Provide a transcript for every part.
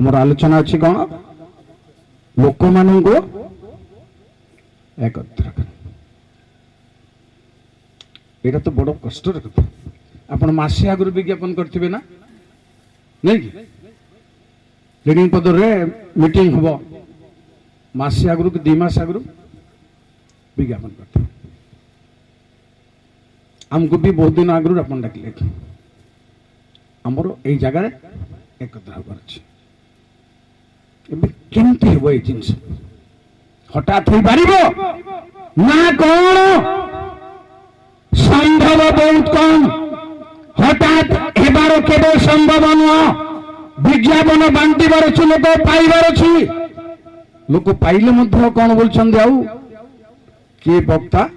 आमर आलोचना अच्छी कौन लोक मान एकत्र यहाँ तो बड़ कष्ट कथा आपण मसे आगु विज्ञापन करेंगे ना नहीं कि लीडिंग पद मीटिंग हम मसे आगु कि 2 मास आगु विज्ञापन करते आमको भी बहुत दिन आगु आप डाकिले आमर यही जगार एकत्र होबार केमती हे ये जिन हठात हो पार ना कौन संभव बहुत कम हठात हेबार केवल संभव नुह विज्ञापन बांटार अच्छी लोक पाइबार अच्छी लोक पाइले कौन बोलते आउ किए वक्ता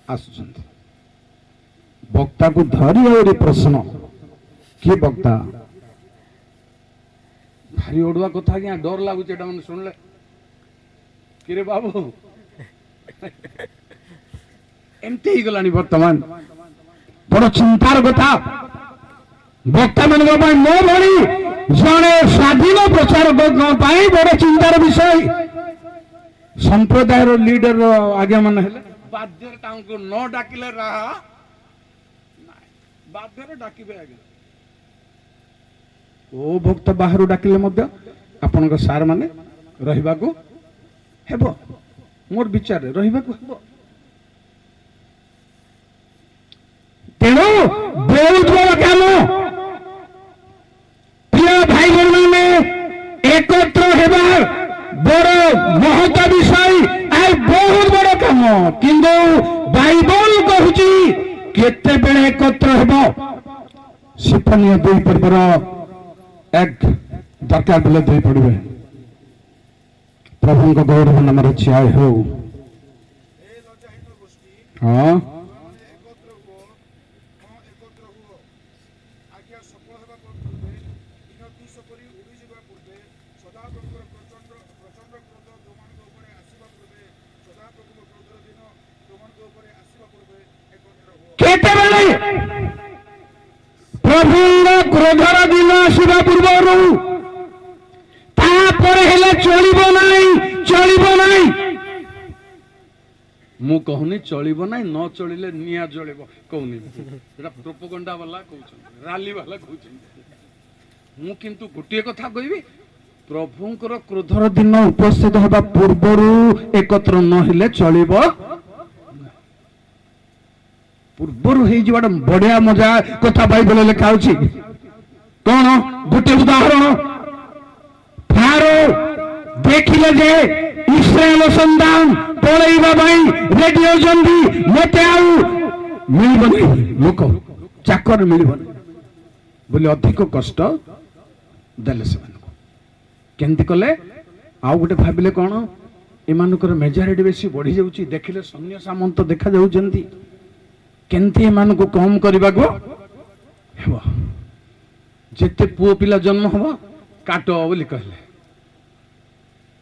आसुं वक्ता को धरी आ प्रश्न किए वक्ता भारी ओडुआ कथा आज्ञा डर लगुच मैंने शुणले कि बाबू एमती ही गलानी वर्तमान बड़ चिंतार कथा वक्ता मान मो भली जड़े स्वाधीन प्रचारक बड़ चिंतार विषय संप्रदायर लीडर आज्ञा मान बाध्य न डाकिले रहा बाध्य डाकिबे आज्ञा ओ भक्त बाहर डाकिले आपण सार माने रहिबा को हेबो मोर विचार रहिबा को हेबो तेणु बहुत बड़ काम प्रिय भाई बहन मैंने एकत्र हेबा बड़ महत्व विषय आई बहुत बड़ काम किंतु बाइबल कहूची केते बेले एकत्र हेबो सिफनिया 2 पर्वर एक दरकार बेले दे पड़े प्रभु गौरव नाम छियाय हो हाँ प्रभु क्रोधर दिन आसवा पूर्व मु कहूनी चलिबो ना न चलिले निया जलिबो कहूनी एटा प्रोपोगंडा वाला कहउछन राली वाला कहउछन मु किंतु गोटे कथा कहबी प्रभुंकर क्रोधर दिन उपस्थित होबा पूर्वरु एकत्र न हेले चलिबो पूर्वर हो बढ़िया मजा कथा बाइबल लिखा कौन गोटे उदाहरण फारो देखिले जे इस्राएल संधान पलैबा रेडी होती मत मिलबनी लोक चाकर मिलबनी बोले अधिक कष्ट देले से केमती कले आउ गोटे भाविले कौन एमानकर मेजॉरिटी बेसी बढ़ी जाउची देखिले सैन्य सामंत देखा जाउचंती केमती एमान को कम करने को जिते पुओ पिला जन्म हम काट बोली कहले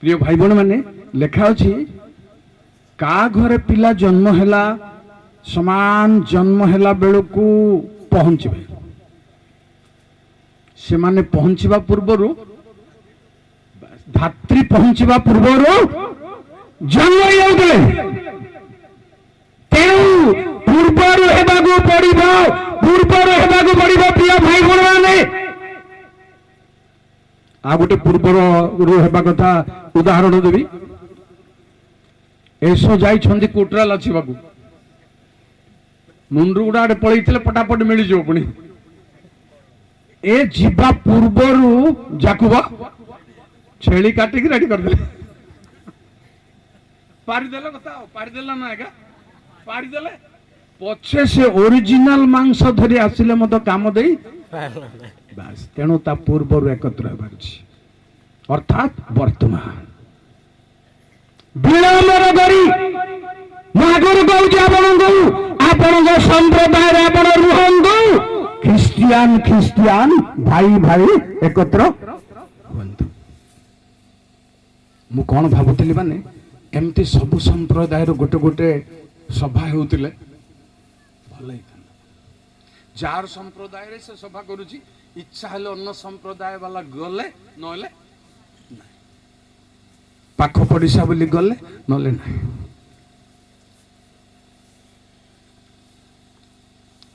प्रिय भाई बहन मैंने लिखा अच्छी का घरे पिला जन्म हैला समान जन्म हैला बेलू पहुंचे से माने पहुंचवा पूर्वर धात्री पहुंचवा पूर्वर जन्म हो जाते तेणु पूर्वर हेबागु पड़िबो पूर्वर हेबागु पड़िबो प्रिय भाई बहन माने आ गोटे पूर्वर रु हेबा कथा उदाहरण देबी एसो जाई छंदी कोटरा लाछिबागु मुंडू गुडा पळैथिले पटापट मिली जो पुनी ए जीवा पूर्वरु जाकुबा छेली काटी के रेडी कर दे पारी देला कथा पारी देला ना एका पारी देले पछे से ओरिजिनल मांस धरी आसिले मत काम देई बस तेणु ता पूर्वर एकत्र हेबार अर्थात वर्तमान विलंबर करी मागुर कहूँ आपण संप्रदाय आपण रुहंतु ख्रिस्टियान ख्रिस्टियान भाई भाई एकत्र हुंतु मु कौन भावुली माने एमती सबु संप्रदाय गोटे गोटे सभा होतिले भल जार संप्रदाय रे से सभा करूची इच्छा हेले अन्न संप्रदाय वाला गले नहले पाख पड़िशा बोली गले नले नहीं।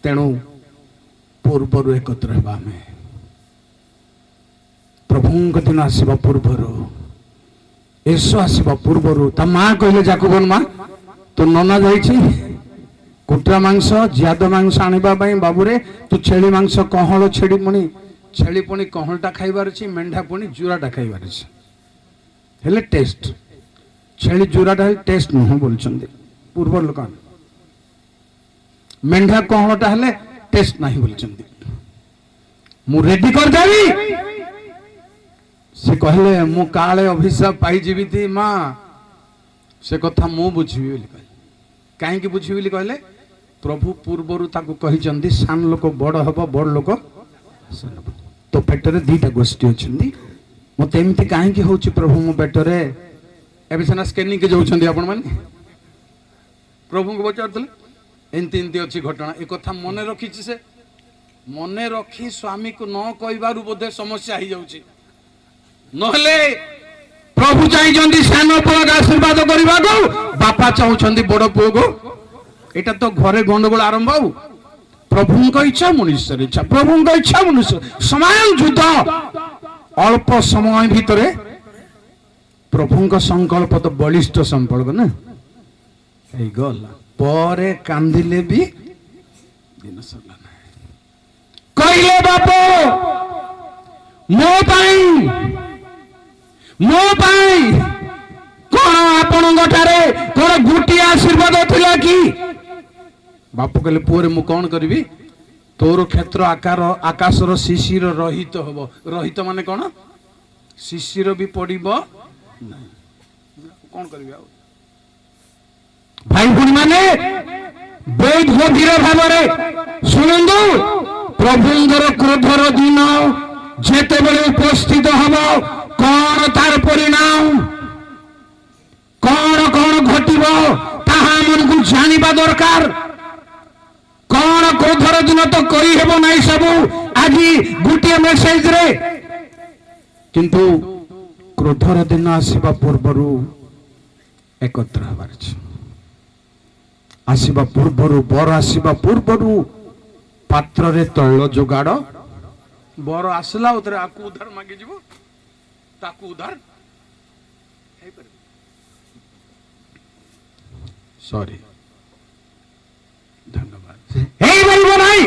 तेणु पूर्वर एकत्र हेबा में प्रभु दिन आसवा पूर्वर एसो आसवा पूर्वर ता माँ कहले जाकुबन माँ तो नना जाइछि कुट्रा मांस ज्यादा मांस आनिबा पई बाबूरे तू छेली मांस कहल छेड़ी पुणी छेली पुणी कहलटा खाइबार अछि मेंढा पुणी जुराटा खाइबार अछि हेले टेस्ट छेली जुराटा टेस्ट नुह बोलछन्ते पूर्व लोक मेंढा कहलटा हेले टेस्ट नाही बोलछन्ते मु रेडी कर देबी से कहले मु काले अभिशाप पाई जीवी थी माँ से कथा मु बुझिबी बोली कहले काहे की बुझिबी बोली कहले प्रभु पूर्वरु ताकू कहिचंदी सान लोक बड़ हबो बड़ लोक सान हबो तो पेटरे दीटा गोष्ठी अछंदी मते एमिति काहे की होची प्रभु मो पेटरे एबे सना स्कैनिंग के जाउछंदी आपण माने प्रभु को बचारतले एंती एंती अछि घटना ए कथा मने रखिछि से मने रखी स्वामी को न कहबारु बोधे समस्या ही जाउछि नहले प्रभु चाहिए सान पुआ का आशीर्वाद करने को बापा चाहते बड़ पुओ को एटा तो घरे गंडगोल आरंभ हो प्रभु इच्छा मनुष्य इच्छा प्रभु इच्छा मनुष्य समान युद्ध अल्प समय भितर प्रभु संकल्प तो बलिष्ठ संपर्क ना गला पर कांदिले भी दिन सरला कहले बापो मो पाई मो पाई कौन आपण कौन गोटे आशीर्वाद थिला कि बापू कहले पुअरे मु कौन करी तोर क्षेत्र आकार आकाशर शिशिर रहित हब रहित माने कौन शिशिर भी पड़िबो कौन करी भाई भूणी माने बहुत गभीर भाव शुणु प्रभुंर क्रोधर दिन जेते बेले उपस्थित हब कौन तार परिणाम कौन कौन घटिब ताहा मन को जानिबा दरकार कौन क्रोधर दिन तो कही हेबो नहीं सब आज गोटे मेसेज रे किंतु क्रोधर दिन आसीबा पूर्वरु एकत्र हबार छै आसीबा पूर्वरु बर आसीबा पूर्वरु पात्र रे तैल जोगाड़ बर आसला उतरे आकु उधार मागे जीवो ताकू उधार सॉरी धन्यवाद हे बोलबो नाही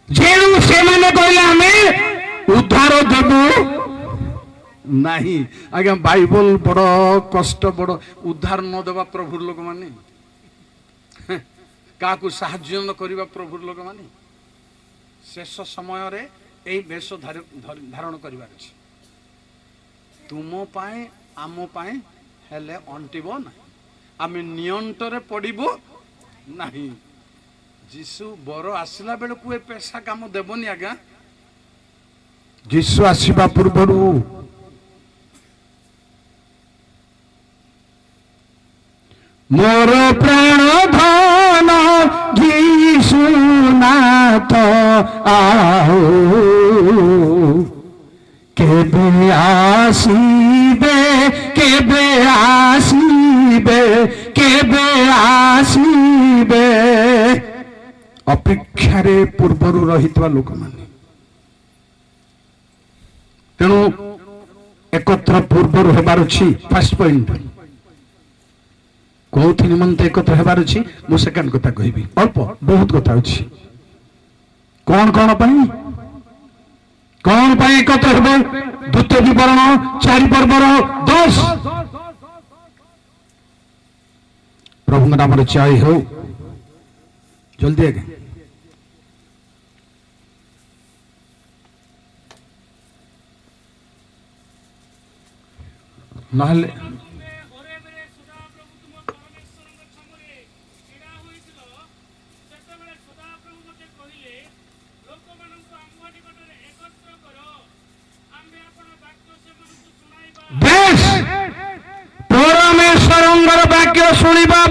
जेनु से माने कहले हमें उद्धार देबो नहीं आज्ञा बाइबल बड़ कष्ट बड़ उद्धार न देबा प्रभु लोक माने काकू साहाय्य न करबा प्रभु लोक माने शेष समय रे एई बेश धारण करबार अछि तुम पाए आम पाए हेले अंटिब ना आम नियंत्रे पड़ब ना जीशु बर आसला बेल को पेशा काम देवनी आज्ञा जीशु आसवा पूर्व मोर प्राण धन जीशुनाथ आओ केबे आसीबे केबे आसीबे केबे आसीबे अपेक्षा पूर्वर रही लोक माने तेणु एकत्र पूर्वर हेबार अछि फर्स्ट पॉइंट कौथि निमंते एकत्र हेबार अछि मु सेकंड कथा कहबी अल्प बहुत कथा अछि कौन कौन पाई कौन पाई एकत्र हेबो द्वितीय विवरण 4 पर्वर 10 प्रभु नाम चाहे हो जल्दी आगे नहले परमेश्वर वाक्य शुणा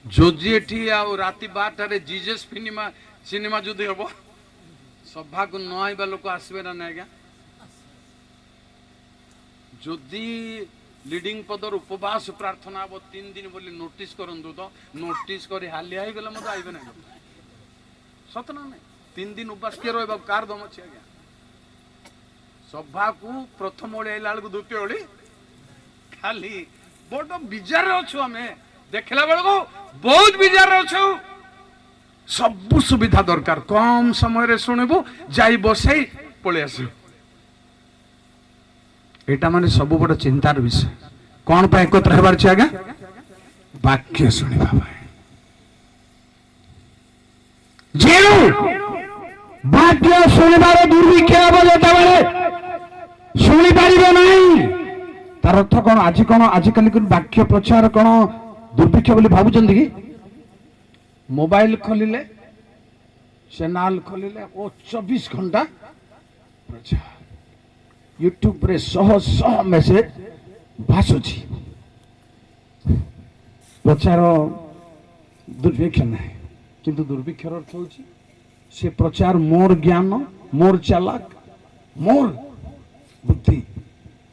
जोजी एठी आ राति 12 जीजस फिल्म सिनेमा जुदी हम सभा को न आइबा लोक आसबे ना आज्ञा जदि लिडिंग पदर उपवास प्रार्थना हम 3 दिन बोली नोटिस करंतु तो नोटिस करी हालिया ही गला मत आइबे ना सत ना नहीं 3 दिन उपवास के रह कार दम अच्छे आज्ञा सभा को प्रथम ओली आइला बेलू द्वितीय ओली खाली बड़ विजार अच्छु आम देखला बेलू बहुत विजार अच्छु सब सुविधा दरकार कम समय शुणबू जाई बसई पलि आस एटा माने सब बड़ चिंतार विषय कौन पर एकत्र हेबार छै आज्ञा वाक्य शुणिबा जेणु वाक्य शुणिबार दुर्भिक्ष हम जेतेबेले शुणी पारिबे नहीं तार अर्थ कौन आजिकल वाक्य प्रचार कौन दुर्भिक्ष बोली भावुचंदी कि मोबाइल खोलिले चैनल खोलिले ओ 24 घंटा प्रचार यूट्यूब रे शह शह मेसेज भाषुची प्रचार दुर्भिक्ष नहीं किंतु दुर्भिक्षर अर्थ होची से प्रचार मोर ज्ञान मोर चालाक मोर बुद्धि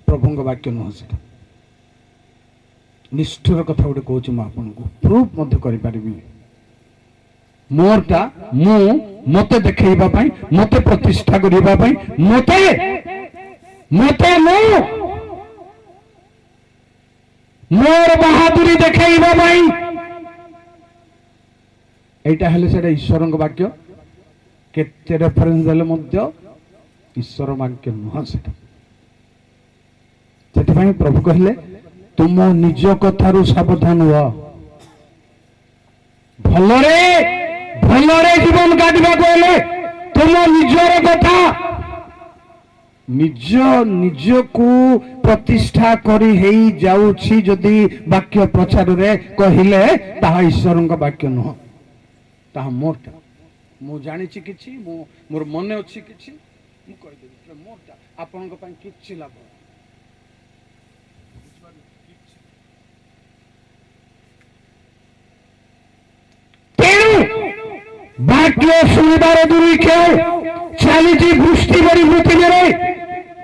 प्रभुंग वाक्य नुह से निष्ठुर कथा गोटे कहूँ मुझे आपको प्रूफ मध्य करि मोरटा मु मते देखैबा पई मते प्रतिष्ठा करिबा पई मते मते मोर बहादुरी देखैबा पई एटा हेले सेटा ईश्वरंग वाक्य केते रेफरेंस देले मध्य ईश्वर वाक्य नुह सेटा सेति प्रभु कहले तुम निज कथारु सावधान हुआ भलरे भलरे जीवन काटवा कहले तुम निजर कथा निज निज को प्रतिष्ठा करी हेई जाउछि जदि वाक्य प्रचार रे कहिले ताहा ईश्वरंक वाक्य नुह ताहा मोरटा मु जानिछि किछि मोर मने अछि किछि मु कहि देबि मोरटा आपनक पई किछि लाभ वाक्य शुणिबार दुर्भिक्ष चली वृष्टि बड़ी पृथ्वी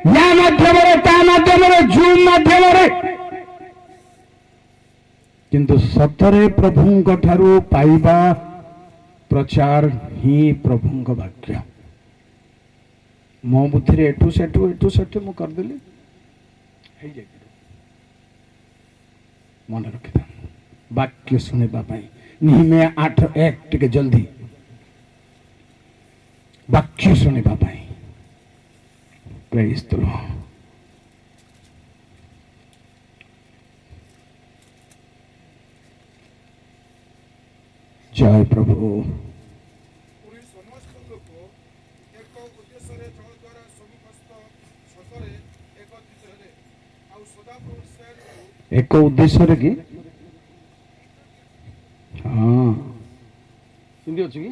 या माध्यम ता माध्यम जूम माध्यम किंतु सतरे प्रभु ठारू पाइबा प्रचार ही प्रभु वाक्य मो बुद्धि एठू सेठू मु करदेली मन रखिता वाक्य शुणिबा निहिमिया 8:1 टिके जल्दी वाक्य शुणिबा प्रेज द लॉर्ड जय प्रभु एक उद्देश्य कि हाँ हिंदी अच्छी कि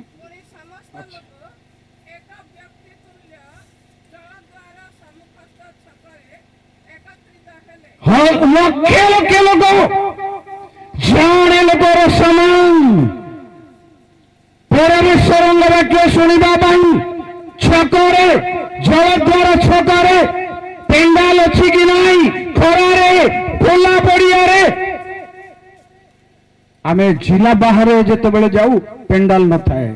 हाँ लक्षे लक्षे लोग जाने लोकर समान परमेश्वर वाक्य शुणिबा छकरे जलद्वार छकरे पेंडाल अच्छी कि नहीं खरारे खोला पड़िया आमे जिला बाहर जिते जाऊ पेंडाल न थाए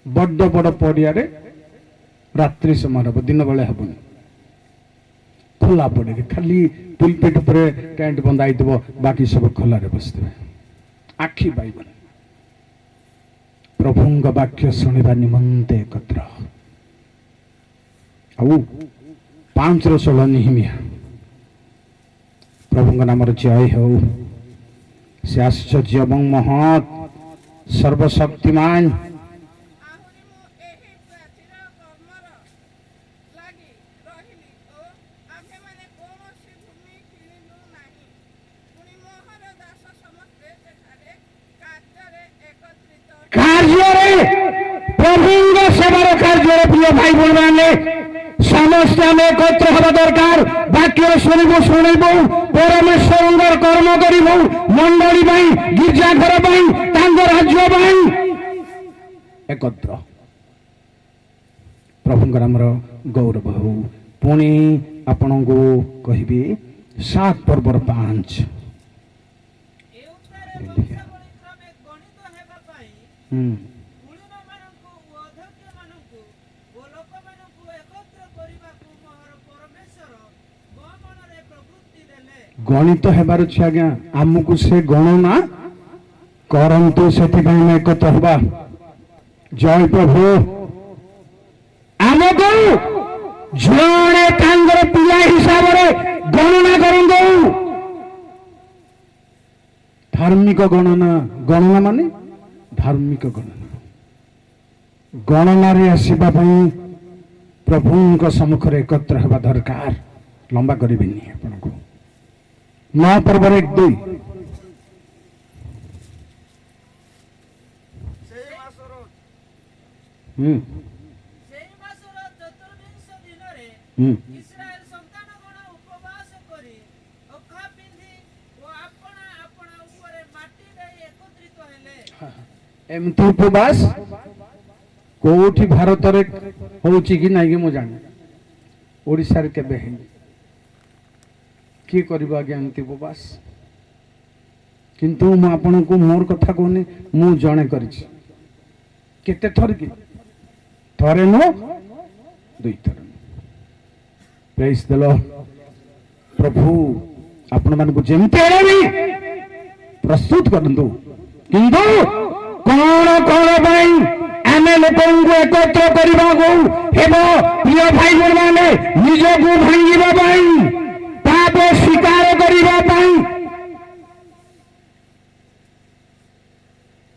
बड़ बड़ पड़िया रात्रि समय हम दिन बेले हेनी खोला पड़े खाली पुलपिट पर टेंट बंधाई बाकी सब खोलारे बसते आखि पाइबन प्रभुंग वाक्य शुणिबा निमंते एकत्र 5:16 निहिमिया प्रभुंग नाम जय हो से आश्चर्य एवं महत् सर्वशक्तिमान प्रभुंग सेवार कार्य प्रिय भाई बोने समस्त आम एकत्र हवा दरकार वाक्य शुणबू शुणबू परमेश्वर कर्म करूँ मंडली गिरजा घर राज्य एकत्र प्रभुंकर आमर गौरव हो पुणी आपण को कहबी 7 पर्वर 5 गणित हेबार अछि आज्ञा आमको से गणना करंतु सेथिबाई में एकत्र होबा जय प्रभु आमको जणे तांगर पिला हिसाब रे गणना करंदो धार्मिक गणना गणना माने धार्मिक गणना गणना रे आसीबा पई प्रभुଙ୍କ सम्मुखରେ एकत्र हेबा दरकार लंबा करिबिनी आपनको 9 पर्वर 1 2 इस्राएल संतानगण उपवास करी अखा पिंधि ओ आपना आपना ऊपर माटी देई एकत्रित हेले एमती उपवास कोठी भारत रे होउची कि नाही कि मु जाने ओडिसा रे केबे हे की करबा आज्ञा एमती उपवास किंतु मु आपन को मोर कथा कोनी मु जणे करिछि केते थर कि थरे नो दुई थर प्रेज द लॉर्ड प्रभु आपण मान को जेमते हेबी प्रस्तुत करंतु किंतु कोन कोन भाई आमे लोकन को एकत्र करबा को हेबो प्रिय भाई माने निज को भांगिबा भाई पाप स्वीकार करबा भाई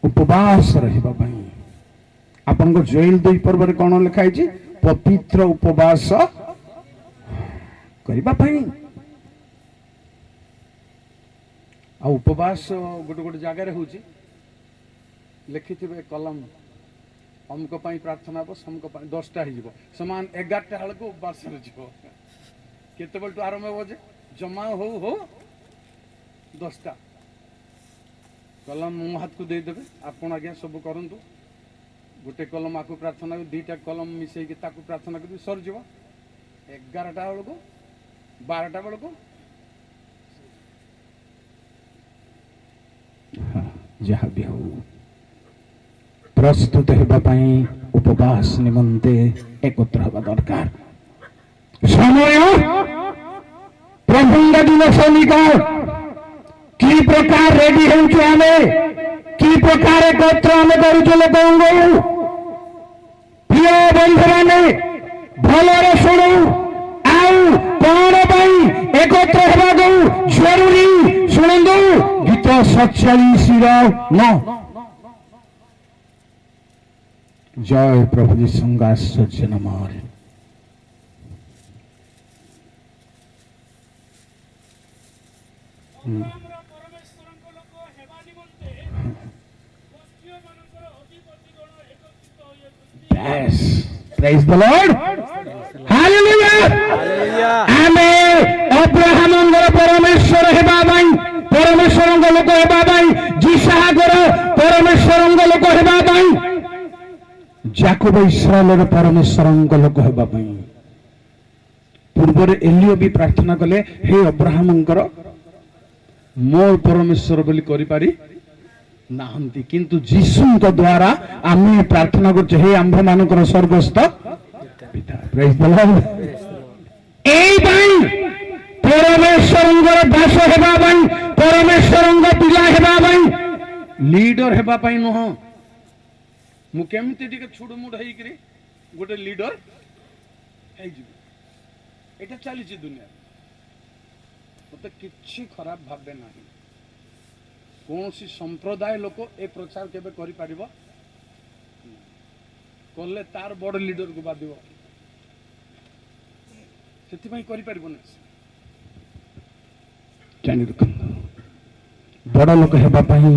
उपवास रहिबा भाई आपन को जोइल 2 पर्व रे कोन लिखाई छी पवित्र उपवास करबा भाई आ उपवास गोटे गोटे जगह रे होची लिखिथिबे कलम हमको पाई प्रार्थना हो समको पाई 10टा ही जीवो समान 11टा हल को उपवास रे जीवो केते बल तो आरंभ हो जे जमा हो 10टा कलम मु हाथ को दे देबे आपण आज्ञा सब करंतु गोटे कलम आकु प्रार्थना 2टा कलम मिसई के ताकु प्रार्थना कर सर जीवो 11टा हल को 12टा बल को जहाँ भी हो प्रस्तुत हेबा पई उपवास निमंते एकत्र हेबा दरकार समय प्रभुंग दिन सैनिक की प्रकार रेडी होउछु आमे की प्रकार एकत्र आमे करूछु लोकंगो प्रिय बंधु माने भलरे सुनु आउ कोन पई एकत्र हेबा गो जरूरी सुनंदु गीत 47 9 जय प्रभु जी संगाश्चर्य नमः Yes, praise the Lord. Hallelujah. आमे अब्राहमंगर परमेश्वर हेबा बाई परमेश्वरंग लोक हेबा बाई जिसागर परमेश्वरंग लोक हेबा बाई जाकोब इस्राएल परमेश्वरंग लोक हेबा बाई पूर्व एलियो भी प्रार्थना कले हे अब्राहमंकर मोर परमेश्वर बोली करि पारी नाहंती किंतु जीसुଙ୍କ द्वारा आमे प्रार्थना करछे हे आंभ मानकर स्वर्गस्थ पिता प्रेज द लॉर्ड ए बाई परमेश्वरंगर दास हेबा बाई परमेश्वरंग पिला हेबा बाई लीडर हेबा पाई नह मु केमती टिके छुड़ मुड़ हेई करी गोटे लीडर हेई जिवो एटा चली छी दुनिया मते किछि खराब भाबे नाही कौन सी संप्रदाय लोक ए प्रचार केबे करि पारिबो कले तार बड़ लीडर को बादिबो सेति पई करि पारिबो नै जानि रख बड़ लोक हेबा पई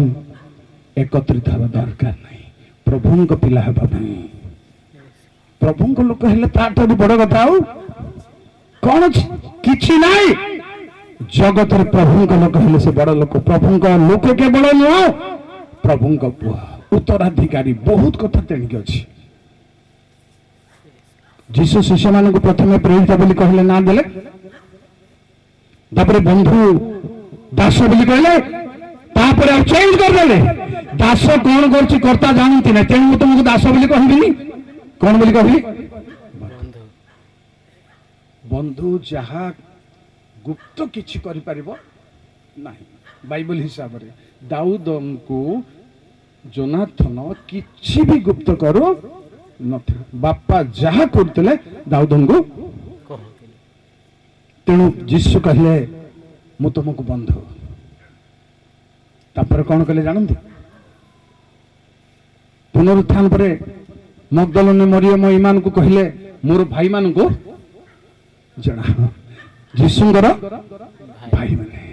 एकत्रित हेबा दरकार नै प्रभुंक पिला हेबा पई प्रभुंक लोक हेले ताठ बड़ कथा हो कौन किछि नाही जगत प्रभुंक लोक हेले से बड़ लोक प्रभुंक लोक केवल नुह प्रभुंक पुआ उत्तराधिकारी बहुत कथा तेणिक अच्छी जीशु शिष्य मान प्रथम प्रेरित बोली कहले ना देले तापर बंधु दास बोली कहले तापर चेंज करदेले दास कौन करछि कर्ता जानती ना तेणु तुमको दास बोली कहबिनी कौन बोली कहबी बंधु जहा गुप्त किछि करि परिबो नाही बाइबल हिसाब रे दाऊद को जोनाथन किछि भी गुप्त करो नथिला बापा जहा करथिले दाऊद को तेणु जीशु कहले मु तुमको बंधु तापर कौन कहले जानंती पुनरुत्थान परे मगदलने मरियम ईमान को कहले मोर भाई मान को जना जीशुंकर भाई माने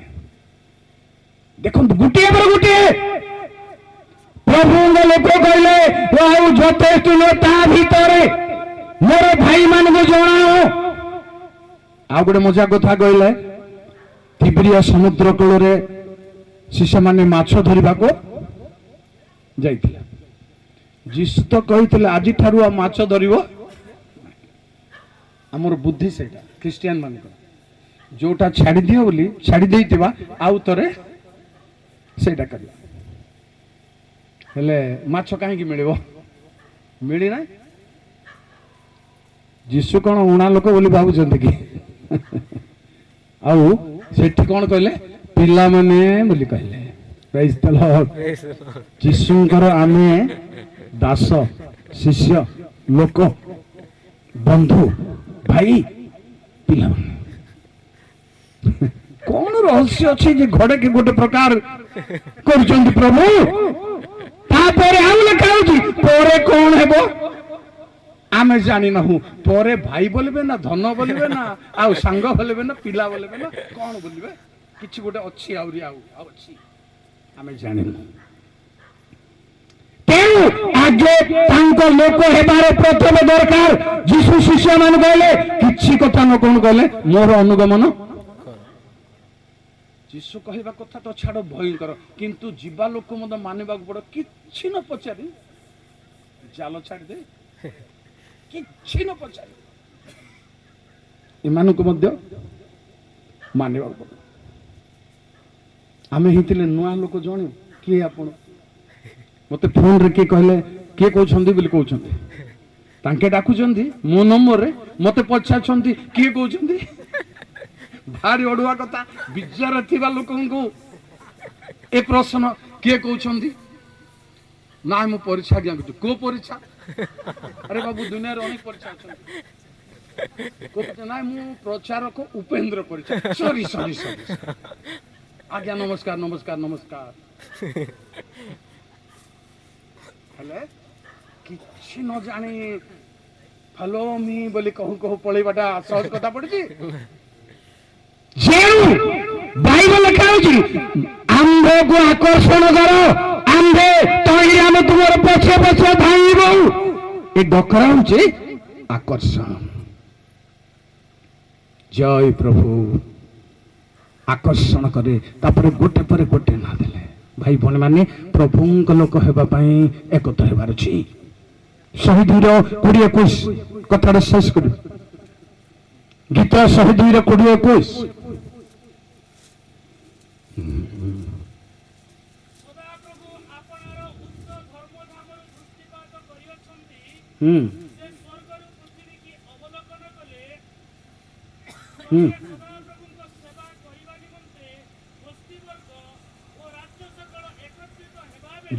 देखो गुटिए पर गुटिए प्रभु लोक कहले आउ जथेष्ट ता भितरे मोर भाई मान को जणाओ आ गोटे मजा कथा कहले तिब्रिया समुद्र कूल रे शिष्य माने माछ धरिबा को जाइथिला जीशु तो कहिथिले आजि ठारु आ माछ धरिबो हमर बुद्धि सेटा क्रिश्चियन मान को जोटा छाड़ी दियो बोली छाड़ी देइतिबा आउ तरे सेटा करिया हेले माछ काहे की मिलिबो मिली ना जीशु कोन उणा लोक बोली भाबु जंती की आउ सेठी कोन कहले पिला माने बोली कहले प्रेज द लॉर्ड जीशुंकर आमे दास शिष्य लोक बंधु भाई पिला कौन रहस्य अच्छी जे घड़े के गोटे प्रकार कर प्रभु तापर आउ लिखा होरे कौन हेबो आमे जानी नहु परे भाई बोलबे ना धन बोलबे ना आउ सांग बोलबे ना पिला बोलबे ना कौन बोलबे किछि गोटे अच्छी आउरी आउ अच्छी आमे जानी न तेणु आगे तांको लोक हेबार प्रथम दरकार जीशु शिष्य मान कहले किछि कथा न कोन कहले मोर अनुगमन जीशु कहवा कथा तो छाड़ भयंकर किंतु जीवा लोक मत मानवा पड़ कि न पचारि जाल छाड़ी दे कि न पचारि इमान को मध्य मानवा पड़ आमे हितिले नुआ लोक जणी किए आपण मते फोन रे के कहले के कहउछंदी बोली कहउछंदी तांके डाकुछंदी मो नंबर रे मते पछाछंदी के कहउछंदी भारी अड़ुआ कथा विचार थिबा लोकंको ए प्रश्न किए कहउछंदी ना मु परीक्षा दिया को परीक्षा अरे बाबू दुनिया रे अनेक परीक्षा छन को ना मु प्रचारक उपेंद्र परीक्षा सॉरी सॉरी सॉरी आज्ञा नमस्कार नमस्कार नमस्कार हेले किछि न जानी फॉलो मी बोली कहू कहू पळेबाटा सहज कथा पड़छि जेणु बाइबल लिखा होछि आंधे को आकर्षण करो आंधे तई हम तुमर पछे पछे धाइबो ए डकरा होछि आकर्षण जय प्रभु आकर्षण करे तापर गोटे पर गोटे ना देले भाई बने माने प्रभुंक लोक हेबा पई एकता हेबार अछि शहीद 2021 कथार शेष कर गीत शहीद 2021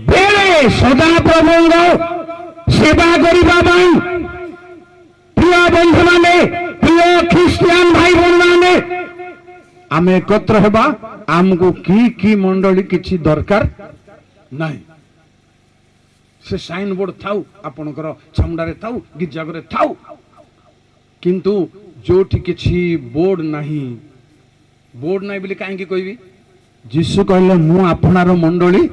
बेले सदा प्रभु सेवा करिबा ପାଇଁ प्रिय बंधु माने प्रिय ख्रिस्टियान भाई बहन माने आमे एकत्र हेबा हमको की मंडली किछि दरकार नाही से साइन बोर्ड थाउ आपनकर छमडारे थाउ गिरजागरे थाउ किंतु जोठी किछि बोर्ड नाही बोली काहे की कहबी जीशु कहले मु आपनार मंडली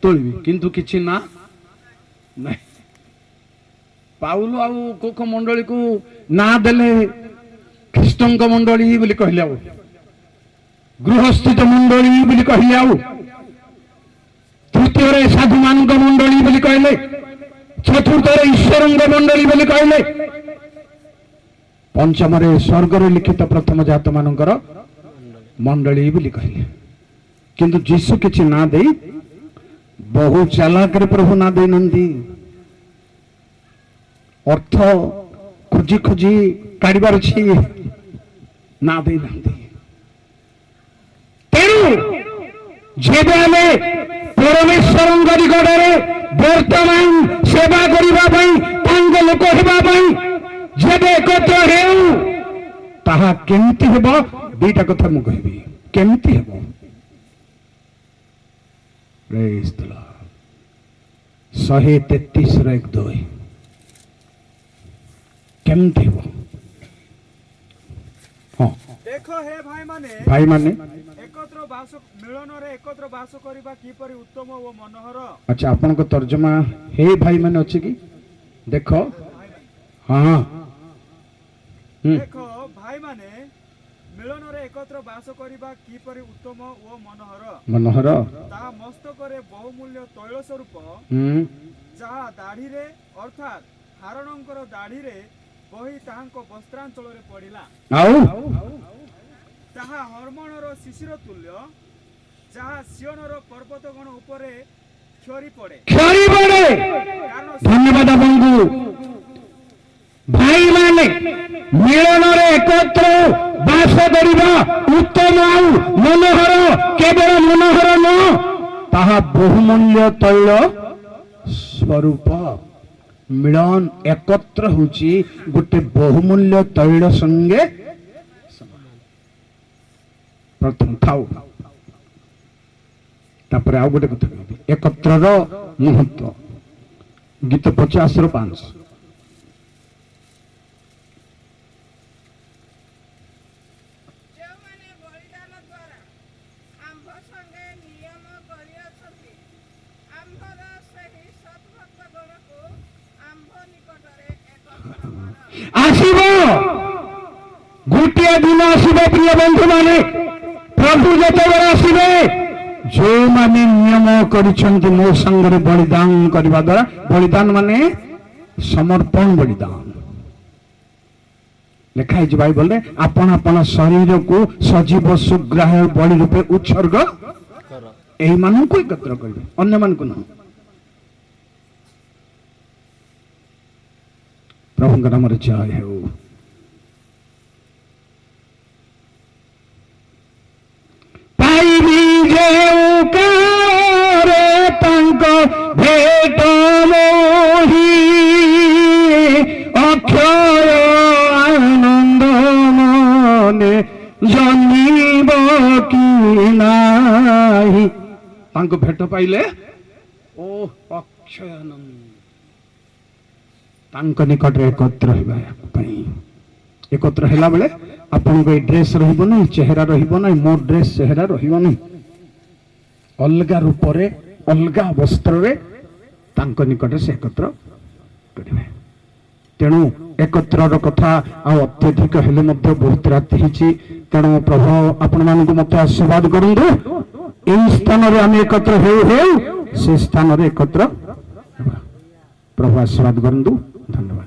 तोलबी किंतु किछि ना नहीं पाउल आउ कोक मंडली को ना देले ख्रिस्टंक मंडली बोली कहले आउ गृहस्थित मंडली बोली कहले आउ तृतीय तृतीय साधु मान मंडली बोली कहले, चतुर्थ ईश्वर मंडली बोली कहले, पंचम स्वर्ग लिखित प्रथम जात मानकर मंडली बोली कहले। किंतु जीशु किछि ना दे बहु चालाक प्रभु ना दे नंदी अर्थ खोजी खोजी काढ़िबार अछि ना दे नंदी। तेणु जेबे आमे परमेश्वर निकटरे वर्तमान सेवा करिबा पई तांग लोक हेबा पई जेबे एकत्र हेउ ताहा केमति हेबो दुईटा कथा मु कहबी केमति हेबो। प्रेज द लॉर्ड 133 रो 1-2 केमति हेबो। हां देखो हे भाई माने एकत्र बास मिलन रे एकत्र बास करिबा किपरि उत्तम ओ मनोहर। अच्छा आपन को तर्जमा हे भाई माने अछि कि देखो हां देखो भाई माने मिलन रे एकत्र बास करिबा किपरि उत्तम ओ मनोहर ता मस्तक रे बहुमूल्य तैल स्वरूप जहा दाढ़ी रे अर्थात हारणंकर दाढ़ी रे बही ताहांको वस्त्रांचल रे पड़िला आउ ताहा हर्मणर शिशिर तुल्य जहा सियोनर पर्वतगण उपरे क्षरी पड़े। धन्यवाद आपको भाई माने मिलन रे एकत्र बास करिबा उत्तम आउ मनोहर केवल मनोहर न ताहा बहुमूल्य तैल स्वरूप। मिलन एकत्र होची गोटे बहुमूल्य तैल संगे प्रथम थाउ तापर आउ गोटे कथा कहबी एकत्र महत्व गीत 50:5 ଯେଉଁମାନେ ବଳିଦାନ ଦ୍ୱାରା ଆମ୍ଭ ସଙ୍ଗେ ନିୟମ କରିଅଛନ୍ତି ଆମ୍ଭର ସେହି ସଦ୍ଭକ୍ତଗଣକୁ ଆମ୍ଭ ନିକଟରେ ଏକତ୍ର କର। ଆସିବ ଗୋଟିଏ ଦିନ ଆସିବ ପ୍ରିୟ ବନ୍ଧୁ ମାନେ प्रभु ଯେତେବେଳେ ଆସିବେ ଯେଉଁମାନେ ନିୟମ କରିଛନ୍ତି ମୋ ସାଙ୍ଗରେ ବଳିଦାନ କରିବା ଦ୍ୱାରା ବଳିଦାନ ମାନେ ସମର୍ପଣ ବଳିଦାନ ଲେଖା ହେଇଛି ବାଇବଲରେ ଆପଣ ଆପଣ ଶରୀରକୁ ସଜୀବ ସୁଗ୍ରାହ୍ୟ ବଳି ରୂପେ ଉତ୍ସର୍ଗ ଏଇମାନଙ୍କୁ ଏକତ୍ର କରିବେ ଅନ୍ୟମାନଙ୍କୁ ନୁହଁ। ପ୍ରଭୁଙ୍କ ନାମରେ ଜୟ ହେଉ। भेट मोही अक्षय आनंद मने जनिब कि नाही तांको भेट पाइले ओ अक्षय आनंद तांको निकट एकत्र हेबा पई एकत्र हेला बेले आपन को ड्रेस रहिबो नै चेहरा रहिबो नै मोर ड्रेस चेहरा रहिबो नै अलगा रूप रे अलगा वस्त्र रे तांको निकट से एकत्र करिवे। तेणु एकत्र कथा आ अत्यधिक हेले मध्य बहुत राति हिची तेणु प्रभु आपण मान को मते आशीर्वाद करंदु एई स्थान रे हम एकत्र हे से स्थान रे एकत्र प्रभु आशीर्वाद करंदु। धन्यवाद।